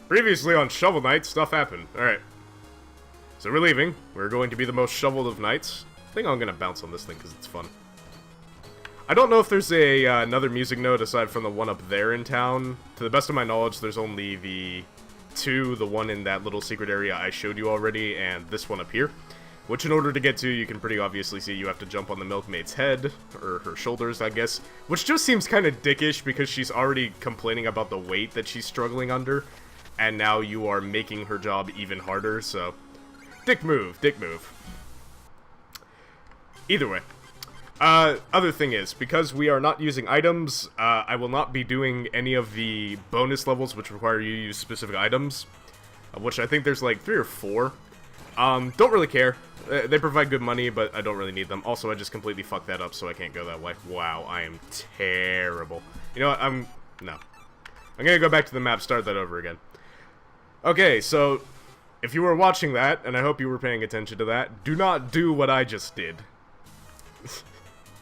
Previously on Shovel Knight, stuff happened. Alright. So we're leaving. We're going to be the most shoveled of knights. I think I'm going to bounce on this thing because it's fun. I don't know if there's another music note aside from the one up there in town. To the best of my knowledge, there's only the one in that little secret area I showed you already, and this one up here. Which in order to get to, you can pretty obviously see you have to jump on the milkmaid's head, or her shoulders, I guess. Which just seems kind of dickish because she's already complaining about the weight that she's struggling under. And now you are making her job even harder, so... Dick move, dick move. Either way. Other thing is, because we are not using items, I will not be doing any of the bonus levels which require you to use specific items. Which I think there's like 3 or 4. Don't really care. They provide good money, but I don't really need them. Also, I just completely fucked that up, so I can't go that way. Wow, I am terrible. You know what, no. I'm gonna go back to the map, start that over again. Okay, so, if you were watching that, and I hope you were paying attention to that, do not do what I just did.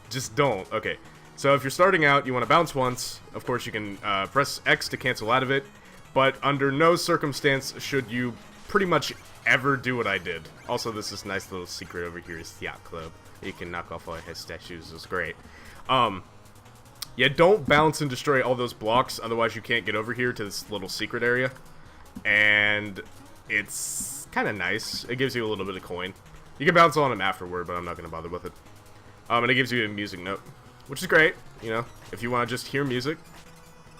Just don't. Okay, so if you're starting out, you want to bounce once. Of course, you can press X to cancel out of it, but under no circumstance should you pretty much ever do what I did. Also, this is nice little secret over here is the Yacht Club. You can knock off all his statues. It's great. Yeah, don't bounce and destroy all those blocks, otherwise you can't get over here to this little secret area. And it's kind of nice. It gives you a little bit of coin. You can bounce on them afterward, but I'm not going to bother with it. And it gives you a music note, which is great, you know, if you want to just hear music,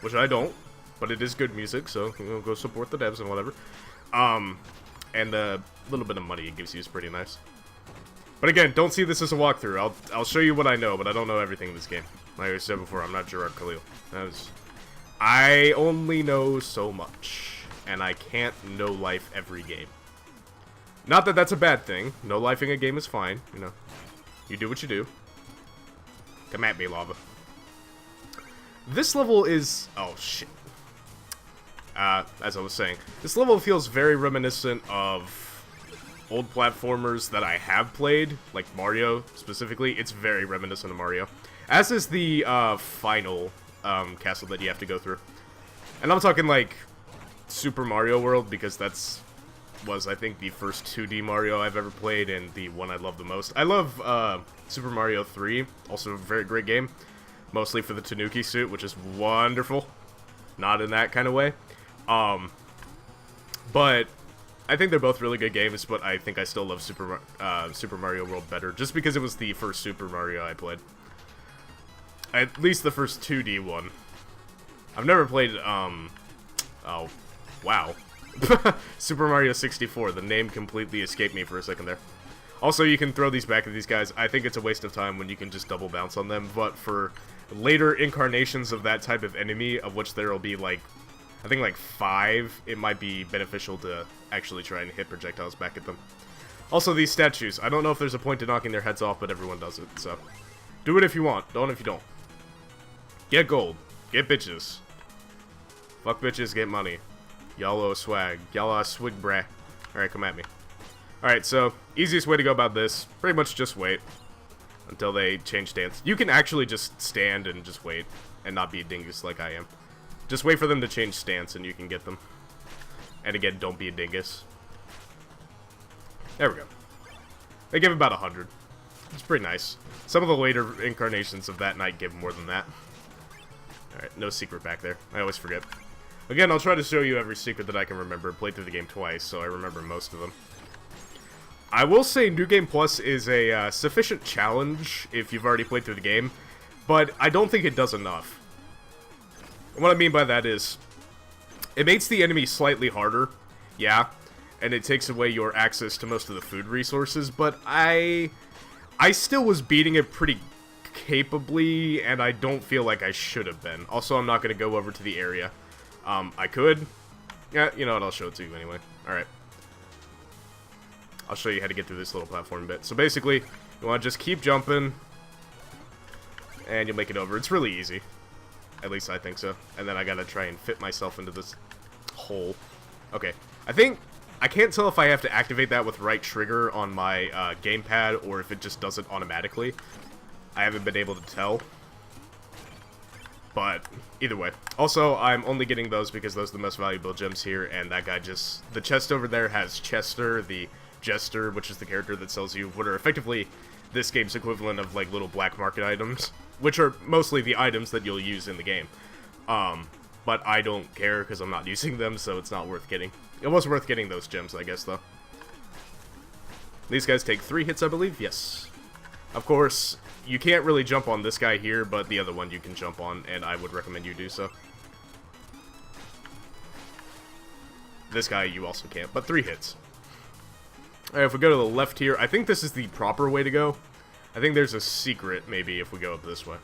which I don't, but it is good music, so, you know, go support the devs and whatever. And the little bit of money it gives you is pretty nice. But again, don't see this as a walkthrough. I'll show you what I know, but I don't know everything in this game. Like I said before, I'm not Gerard Khalil. I only know so much. And I can't no-life every game. Not that that's a bad thing. No-lifing a game is fine, you know. You do what you do. Come at me, lava. This level is... Oh, shit. As I was saying, this level feels very reminiscent of old platformers that I have played, like Mario, specifically. It's very reminiscent of Mario. As is the, final, castle that you have to go through. And I'm talking, like... Super Mario World, because was I think the first 2D Mario I've ever played and the one I love the most. I love Super Mario 3, also a very great game, mostly for the Tanuki suit, which is wonderful. Not in that kind of way. But I think they're both really good games, but I think I still love Super Mario World better, just because it was the first Super Mario I played. At least the first 2D one. I've never played, oh, wow. Super Mario 64, the name completely escaped me for a second there. Also, you can throw these back at these guys. I think it's a waste of time when you can just double bounce on them, but for later incarnations of that type of enemy, of which there will be like, I think like 5, it might be beneficial to actually try and hit projectiles back at them. Also, these statues, I don't know if there's a point to knocking their heads off, but everyone does it, so. Do it if you want, don't if you don't. Get gold. Get bitches. Fuck bitches, get money. Y'all swag. Y'all swig brah. Alright, come at me. Alright, so, easiest way to go about this, pretty much just wait until they change stance. You can actually just stand and just wait and not be a dingus like I am. Just wait for them to change stance and you can get them. And again, don't be a dingus. There we go. They give about 100. It's pretty nice. Some of the later incarnations of that knight give more than that. Alright, no secret back there. I always forget. Again, I'll try to show you every secret that I can remember. Played through the game twice, so I remember most of them. I will say New Game Plus is a sufficient challenge if you've already played through the game, but I don't think it does enough. And what I mean by that is, it makes the enemy slightly harder, yeah, and it takes away your access to most of the food resources, but I still was beating it pretty capably, and I don't feel like I should have been. Also, I'm not going to go over to the area. I could. Yeah, you know what, I'll show it to you anyway. Alright. I'll show you how to get through this little platform bit. So basically, you want to just keep jumping, and you'll make it over. It's really easy. At least I think so. And then I gotta try and fit myself into this hole. Okay. I can't tell if I have to activate that with right trigger on my gamepad, or if it just does it automatically. I haven't been able to tell. But either way. Also, I'm only getting those because those are the most valuable gems here, and that guy just... The chest over there has Chester, the Jester, which is the character that sells you what are effectively this game's equivalent of, like, little black market items, which are mostly the items that you'll use in the game. But I don't care because I'm not using them, so it's not worth getting. It was worth getting those gems, I guess, though. These guys take 3 hits, I believe? Yes. Of course, you can't really jump on this guy here, but the other one you can jump on, and I would recommend you do so. This guy you also can't, but 3 hits. Alright, if we go to the left here, I think this is the proper way to go. I think there's a secret, maybe, if we go up this way.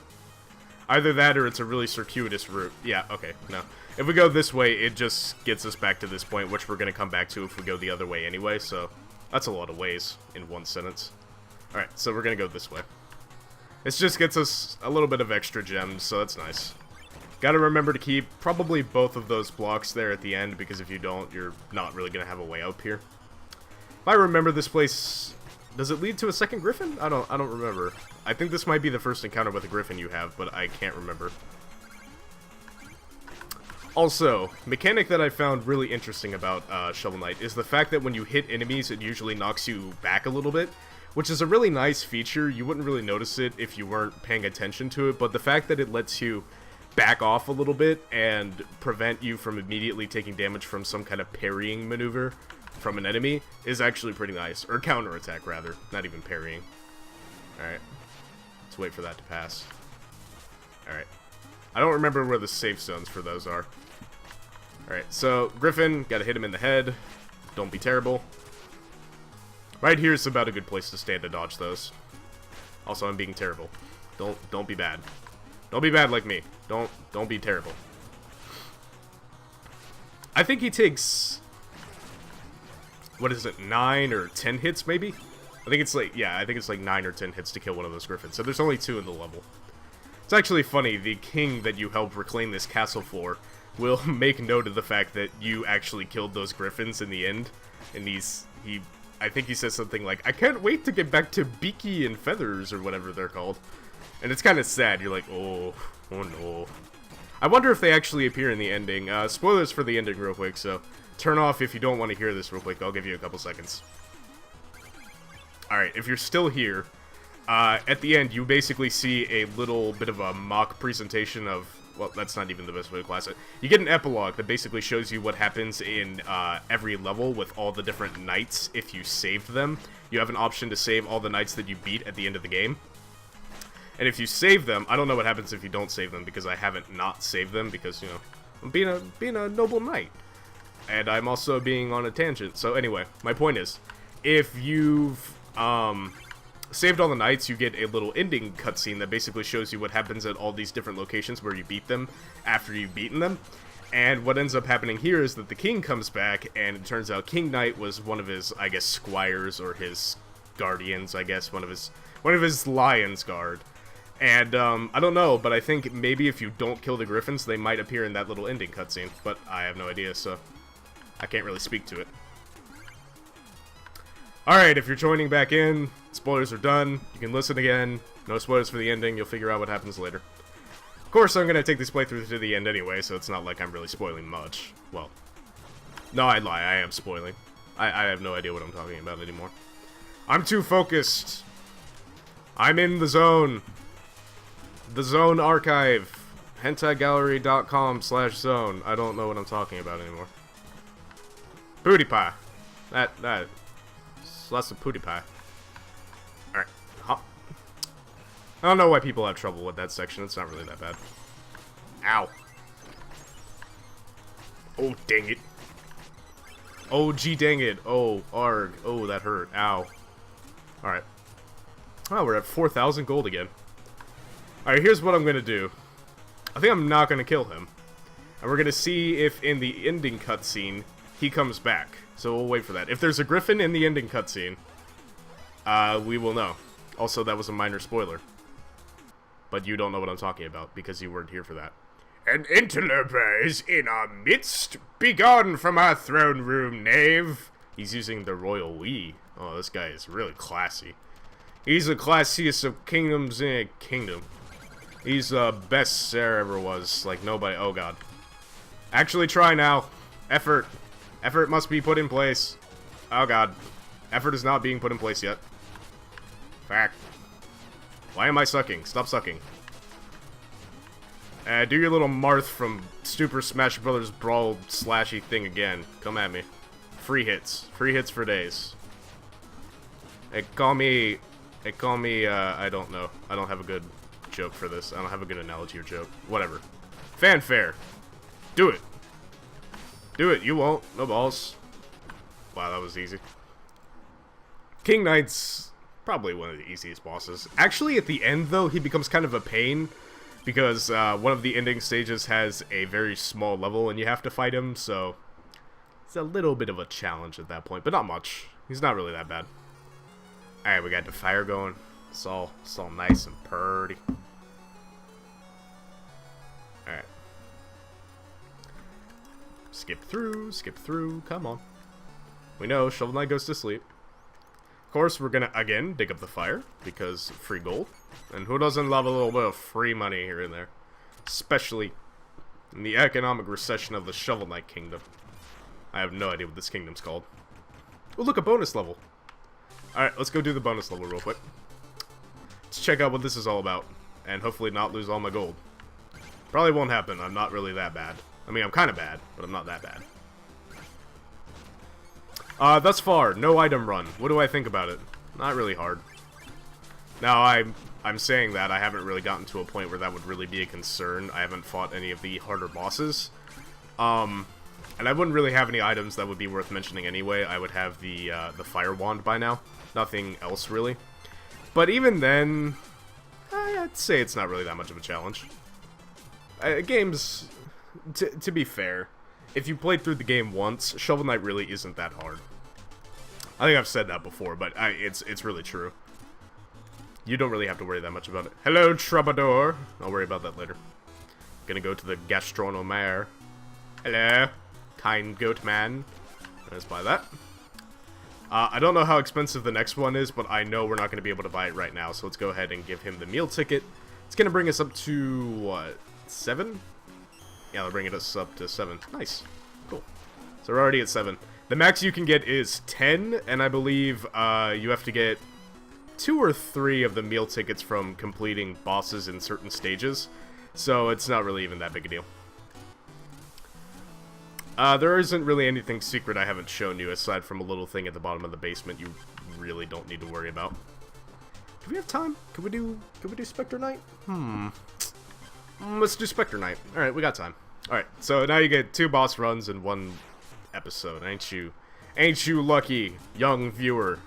Either that, or it's a really circuitous route. Yeah, okay, no. If we go this way, it just gets us back to this point, which we're going to come back to if we go the other way anyway, so... That's a lot of ways in one sentence. Alright, so we're going to go this way. This just gets us a little bit of extra gems, so that's nice. Gotta remember to keep probably both of those blocks there at the end, because if you don't, you're not really going to have a way up here. If I remember this place... Does it lead to a second griffin? I don't remember. I think this might be the first encounter with a griffin you have, but I can't remember. Also, mechanic that I found really interesting about Shovel Knight is the fact that when you hit enemies, it usually knocks you back a little bit, which is a really nice feature. You wouldn't really notice it if you weren't paying attention to it, but the fact that it lets you back off a little bit and prevent you from immediately taking damage from some kind of parrying maneuver from an enemy is actually pretty nice. Or counterattack, rather. Not even parrying. Alright. Let's wait for that to pass. Alright. I don't remember where the safe zones for those are. Alright, so, Griffin, gotta hit him in the head. Don't be terrible. Right here is about a good place to stand to dodge those. Also, I'm being terrible. Don't be bad. Don't be bad like me. Don't be terrible. I think he takes... What is it, 9 or 10 hits, maybe? I think it's like, yeah, I think it's like 9 or 10 hits to kill one of those griffins. So there's only 2 in the level. It's actually funny, the king that you helped reclaim this castle for will make note of the fact that you actually killed those griffins in the end. And I think he says something like, I can't wait to get back to Beaky and Feathers, or whatever they're called. And it's kind of sad, you're like, oh no. I wonder if they actually appear in the ending. Spoilers for the ending real quick, so turn off if you don't want to hear this real quick. I'll give you a couple seconds. Alright, if you're still here, at the end you basically see a little bit of a mock presentation of, well, that's not even the best way to class it. You get an epilogue that basically shows you what happens in every level with all the different knights if you saved them. You have an option to save all the knights that you beat at the end of the game. And if you save them, I don't know what happens if you don't save them, because I haven't not saved them, because, you know, I'm being a noble knight. And I'm also being on a tangent. So anyway, my point is, if you've saved all the knights, you get a little ending cutscene that basically shows you what happens at all these different locations where you beat them after you've beaten them. And what ends up happening here is that the king comes back, and it turns out King Knight was one of his, I guess, squires, or his guardians, I guess, one of his lion's guard. And, I don't know, but I think maybe if you don't kill the griffins, they might appear in that little ending cutscene. But I have no idea, so I can't really speak to it. Alright, if you're joining back in, spoilers are done. You can listen again. No spoilers for the ending. You'll figure out what happens later. Of course, I'm going to take this playthrough to the end anyway, so it's not like I'm really spoiling much. Well, no, I lie. I am spoiling. I have no idea what I'm talking about anymore. I'm too focused. I'm in the zone. The Zone Archive. HentaiGallery.com/zone. I don't know what I'm talking about anymore. PewDiePie. That's some PewDiePie. Alright. Hop. I don't know why people have trouble with that section. It's not really that bad. Ow. Oh, dang it. Oh, gee, dang it. Oh, arg. Oh, that hurt. Ow. Alright. Oh, we're at 4,000 gold again. Alright, here's what I'm gonna do. I think I'm not gonna kill him. And we're gonna see if in the ending cutscene he comes back. So we'll wait for that. If there's a griffin in the ending cutscene, we will know. Also, that was a minor spoiler. But you don't know what I'm talking about, because you weren't here for that. An interloper is in our midst. Begone from our throne room, knave. He's using the royal we. Oh, this guy is really classy. He's the classiest of kingdoms in a kingdom. He's the best there ever was. Like, nobody. Oh, God. Actually, try now. Effort. Effort must be put in place. Oh, God. Effort is not being put in place yet. Fact. Why am I sucking? Stop sucking. Do your little Marth from Super Smash Bros. Brawl slashy thing again. Come at me. Free hits. Free hits for days. Hey, call me, I don't know. I don't have a good joke for this. I don't have a good analogy or joke. Whatever. Fanfare. Do it. Do it. You won't. No balls. Wow, that was easy. King Knight's probably one of the easiest bosses. Actually, at the end, though, he becomes kind of a pain. Because one of the ending stages has a very small level and you have to fight him, so it's a little bit of a challenge at that point, but not much. He's not really that bad. Alright, we got the fire going. It's all nice and purty. Alright. Skip through, come on. We know Shovel Knight goes to sleep. Of course, we're gonna, again, dig up the fire, because free gold. And who doesn't love a little bit of free money here and there? Especially in the economic recession of the Shovel Knight Kingdom. I have no idea what this kingdom's called. Oh, look, a bonus level. Alright, let's go do the bonus level real quick. Let's check out what this is all about. And hopefully not lose all my gold. Probably won't happen. I'm not really that bad. I mean, I'm kind of bad, but I'm not that bad. Thus far, no item run. What do I think about it? Not really hard. Now, I'm saying that I haven't really gotten to a point where that would really be a concern. I haven't fought any of the harder bosses. And I wouldn't really have any items that would be worth mentioning anyway. I would have the fire wand by now. Nothing else, really. But even then, I'd say it's not really that much of a challenge. Games, to be fair, if you played through the game once, Shovel Knight really isn't that hard. I think I've said that before, but it's really true. You don't really have to worry that much about it. Hello, Troubadour. I'll worry about that later. Gonna go to the Gastronomare. Hello, kind goat man. Let's buy that. I don't know how expensive the next one is, but I know we're not going to be able to buy it right now, so let's go ahead and give him the meal ticket. It's going to bring us up to, what, 7? Yeah, they'll bring us up to 7. Nice. Cool. So we're already at 7. The max you can get is 10, and I believe you have to get 2 or 3 of the meal tickets from completing bosses in certain stages, so it's not really even that big a deal. There isn't really anything secret I haven't shown you, aside from a little thing at the bottom of the basement you really don't need to worry about. Do we have time? Could we do Spectre Knight? Let's do Spectre Knight. Alright, we got time. Alright, so now you get 2 boss runs in 1 episode. Ain't you lucky, young viewer?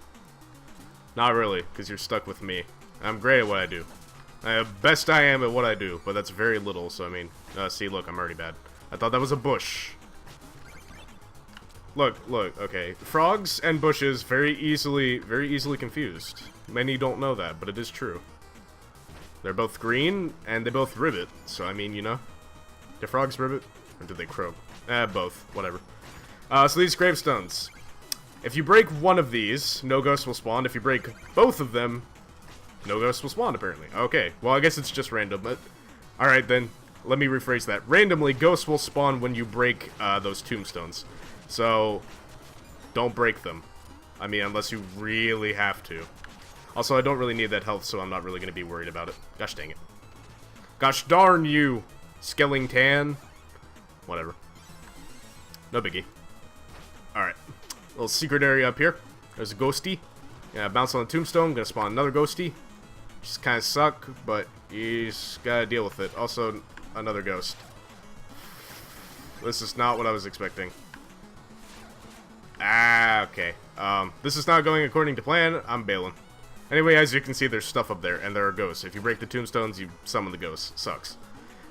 Not really, because you're stuck with me. I'm great at what I do. Best I am at what I do, but that's very little, so I mean, see, look, I'm already bad. I thought that was a bush. Look, okay. Frogs and bushes very easily confused. Many don't know that, but it is true. They're both green, and they both ribbit, so I mean, you know. Do frogs ribbit? Or do they croak? Both. Whatever. So these gravestones. If you break one of these, no ghosts will spawn. If you break both of them, no ghosts will spawn, apparently. Okay, well, I guess it's just random, but... Alright, then, let me rephrase that. Randomly, ghosts will spawn when you break those tombstones. So, don't break them. I mean, unless you really have to. Also, I don't really need that health, so I'm not really going to be worried about it. Gosh dang it. Gosh darn you, Skellington. Whatever. No biggie. Alright. Little secret area up here. There's a ghosty. Yeah, bounce on the tombstone. Gonna spawn another ghosty. Just kind of suck, but you just gotta deal with it. Also, another ghost. This is not what I was expecting. Okay. This is not going according to plan. I'm bailing. Anyway, as you can see, there's stuff up there, and there are ghosts. If you break the tombstones, you summon the ghosts. Sucks.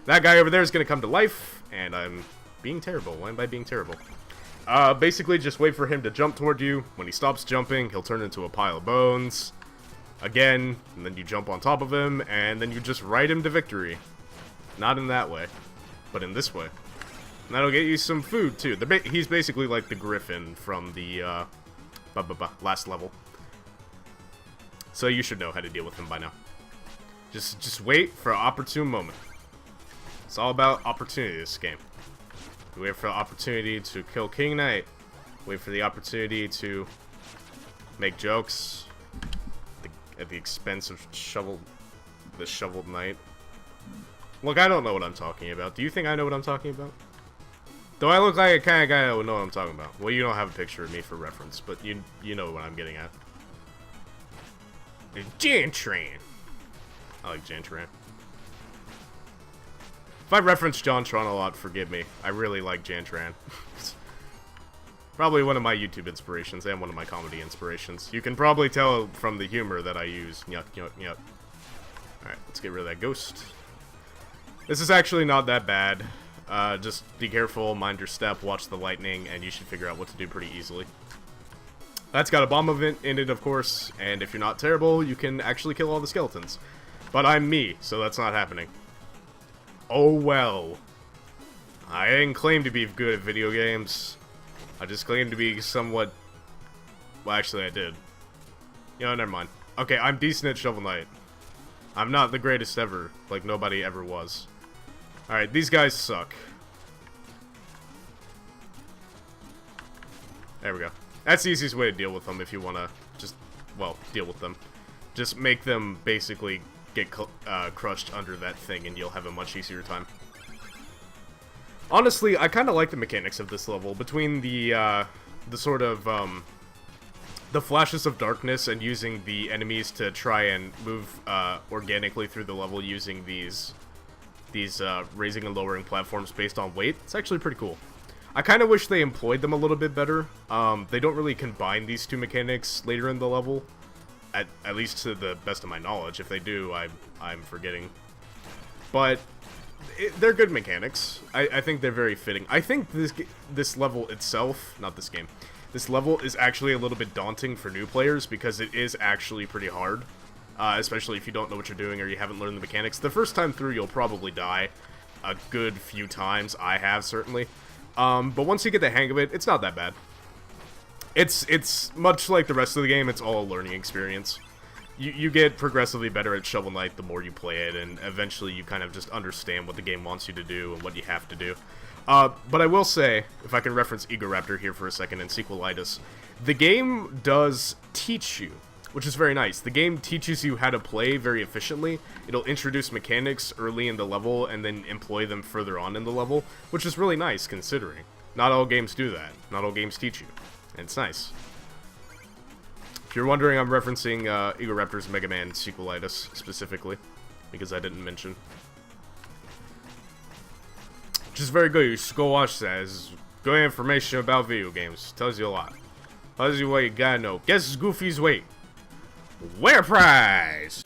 That guy over there is going to come to life, and I'm being terrible. Why am I being terrible? Basically, just wait for him to jump toward you. When he stops jumping, he'll turn into a pile of bones. Again, and then you jump on top of him, and then you just ride him to victory. Not in that way, but in this way. And that'll get you some food, too. He's basically like the Griffin from the, last level. So you should know how to deal with him by now. Just wait for an opportune moment. It's all about opportunity, this game. You wait for the opportunity to kill King Knight. Wait for the opportunity to make jokes at the expense of the shoveled knight. Look, I don't know what I'm talking about. Do you think I know what I'm talking about? Do I look like a kind of guy that would know what I'm talking about? Well, you don't have a picture of me for reference, but you know what I'm getting at. Jantran. I like Jantran. If I reference Jontron a lot, forgive me. I really like Jantran. Probably one of my YouTube inspirations and one of my comedy inspirations. You can probably tell from the humor that I use. Yuck, yuck, yuck. Alright, let's get rid of that ghost. This is actually not that bad. Just be careful, mind your step, watch the lightning, and you should figure out what to do pretty easily. That's got a bomb event in it, of course, and if you're not terrible, you can actually kill all the skeletons. But I'm me, so that's not happening. Oh well. I didn't claim to be good at video games. I just claimed to be somewhat... Well, actually, I did. You know, never mind. Okay, I'm decent at Shovel Knight. I'm not the greatest ever, like nobody ever was. Alright, these guys suck. There we go. That's the easiest way to deal with them if you want to just, well, deal with them. Just make them basically get crushed under that thing and you'll have a much easier time. Honestly, I kind of like the mechanics of this level. Between the sort of, the flashes of darkness and using the enemies to try and move organically through the level using these raising and lowering platforms based on weight, it's actually pretty cool. I kind of wish they employed them a little bit better. They don't really combine these two mechanics later in the level, at least to the best of my knowledge. If they do, I'm forgetting. But they're good mechanics. I think they're very fitting. I think this level itself, not this game, this level is actually a little bit daunting for new players because it is actually pretty hard. Especially if you don't know what you're doing or you haven't learned the mechanics. The first time through, you'll probably die a good few times. I have, certainly. But once you get the hang of it, it's not that bad. It's much like the rest of the game, it's all a learning experience. You get progressively better at Shovel Knight the more you play it, and eventually you kind of just understand what the game wants you to do and what you have to do. But I will say, if I can reference Egoraptor here for a second and Sequelitis, the game does teach you, which is very nice. The game teaches you how to play very efficiently. It'll introduce mechanics early in the level and then employ them further on in the level, which is really nice considering. Not all games do that. Not all games teach you. And it's nice. If you're wondering, I'm referencing Egoraptor's Mega Man Sequelitis specifically, because I didn't mention. Which is very good. You should go watch that. It's good information about video games. Tells you a lot. Tells you what you gotta know. Guess Goofy's weight. Where prize!